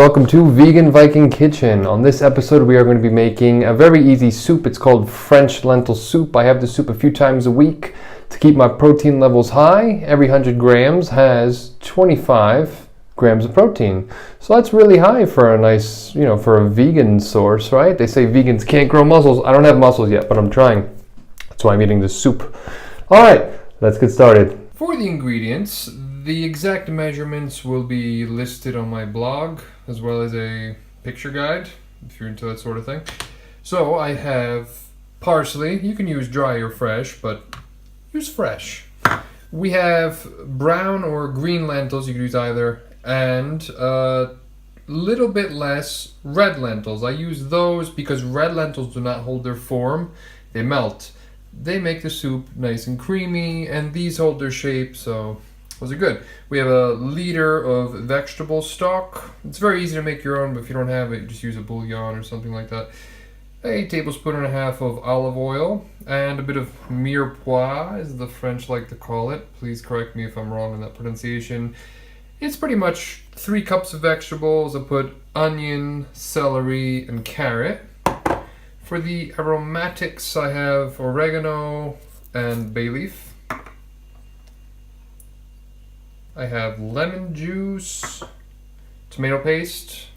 welcome to Vegan Viking Kitchen. On this episode we are going to be making a very easy soup. It's called French lentil soup. I have this soup a few times a week to keep my protein levels high. Every 100 grams has 25 grams of protein. So that's really high for a nice, for a vegan source, right? They say vegans can't grow muscles. I don't have muscles yet, but I'm trying. That's why I'm eating this soup. All right, let's get started. For the ingredients, the exact measurements will be listed on my blog, as well as a picture guide, if you're into that sort of thing. So I have parsley. You can use dry or fresh, but use fresh. We have brown or green lentils, you can use either, and a little bit less red lentils. I use those because red lentils do not hold their form, they melt. They make the soup nice and creamy, and these hold their shape, so those are good. We have a liter of vegetable stock. It's very easy to make your own, but if you don't have it, you just use a bouillon or something like that. A tablespoon and a half of olive oil, and a bit of mirepoix, as the French like to call it. Please correct me if I'm wrong in that pronunciation. It's pretty much 3 cups of vegetables. I put onion, celery, and carrot. For the aromatics, I have oregano and bay leaf. I have lemon juice, tomato paste,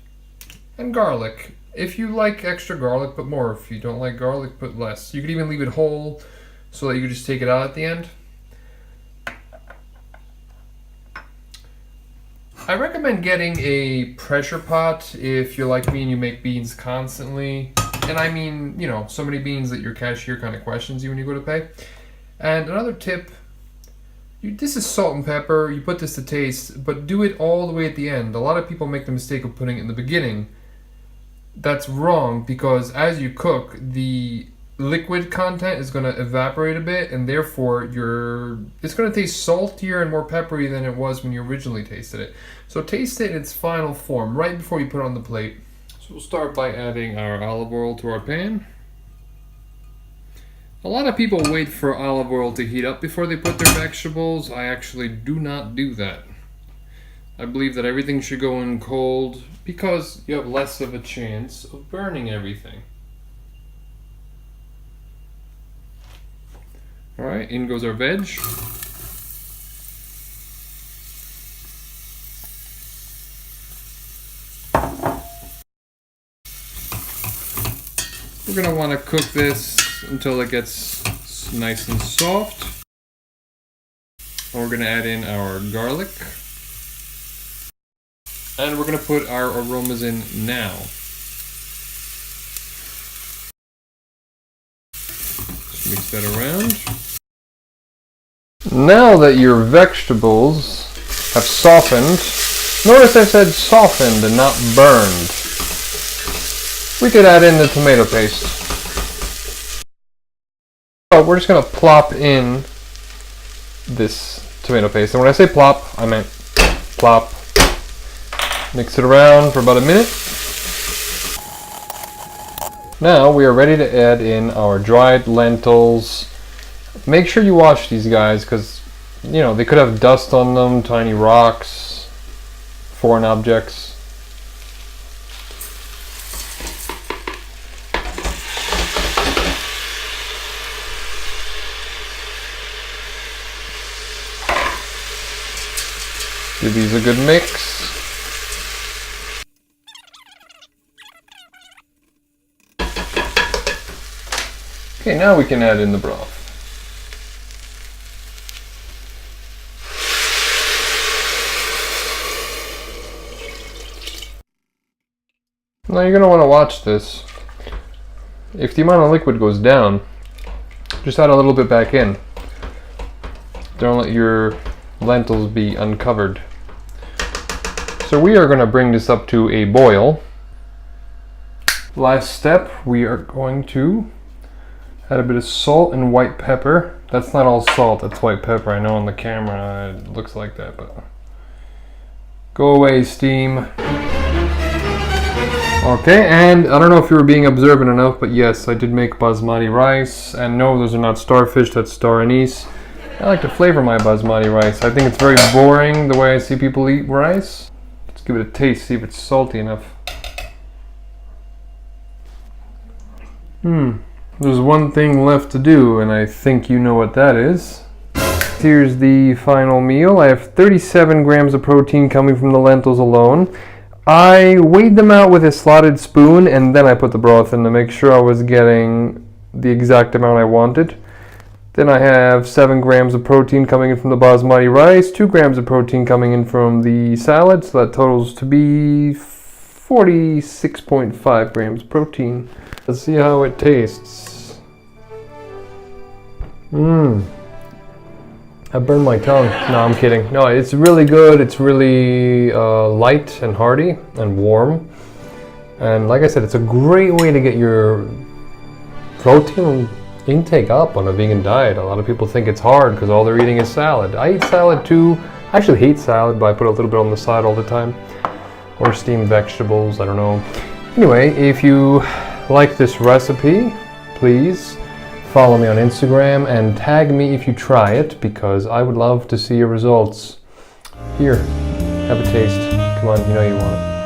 and garlic. If you like extra garlic, put more. If you don't like garlic, put less. You could even leave it whole so that you could just take it out at the end. I recommend getting a pressure pot if you're like me and you make beans constantly. And I mean, so many beans that your cashier kind of questions you when you go to pay. And another tip, this is salt and pepper. You put this to taste, but do it all the way at the end. A lot of people make the mistake of putting it in the beginning. That's wrong, because as you cook, the liquid content is going to evaporate a bit, and therefore it's going to taste saltier and more peppery than it was when you originally tasted it. So taste it in its final form right before you put it on the plate. So we'll start by adding our olive oil to our pan. A lot of people wait for olive oil to heat up before they put their vegetables. I actually do not do that. I believe that everything should go in cold because you have less of a chance of burning everything. Alright, in goes our veg. We're going to want to cook this until it gets nice and soft. And we're going to add in our garlic. And we're going to put our aromas in now. Just mix that around. Now that your vegetables have softened, notice I said softened and not burned. We could add in the tomato paste. So we're just going to plop in this tomato paste. And when I say plop, I meant plop. Mix it around for about a minute. Now we are ready to add in our dried lentils. Make sure you wash these guys because, they could have dust on them, tiny rocks, foreign objects. Give these a good mix. Okay, now we can add in the broth. Now you're going to want to watch this. If the amount of liquid goes down, just add a little bit back in. Don't let your lentils be uncovered. So we are going to bring this up to a boil. Last step, we are going to add a bit of salt and white pepper. That's not all salt, that's white pepper. I know on the camera it looks like that, but go away, steam. Okay, and I don't know if you were being observant enough, but yes, I did make basmati rice. And no, those are not starfish, that's star anise. I like to flavor my basmati rice. I think it's very boring the way I see people eat rice. Let's give it a taste, see if it's salty enough. There's one thing left to do, and I think you know what that is. Here's the final meal. I have 37 grams of protein coming from the lentils alone. I weighed them out with a slotted spoon, and then I put the broth in to make sure I was getting the exact amount I wanted. Then I have 7 grams of protein coming in from the basmati rice, 2 grams of protein coming in from the salad, so that totals to be 46.5 grams of protein. Let's see how it tastes. I burned my tongue. No, I'm kidding. No, it's really good. It's really light and hearty and warm. And like I said, it's a great way to get your protein intake up on a vegan diet. A lot of people think it's hard because all they're eating is salad. I eat salad too. I actually hate salad, but I put a little bit on the side all the time. Or steamed vegetables, I don't know. Anyway, if you like this recipe, please follow me on Instagram and tag me if you try it, because I would love to see your results. Here, have a taste. Come on, you know you want it.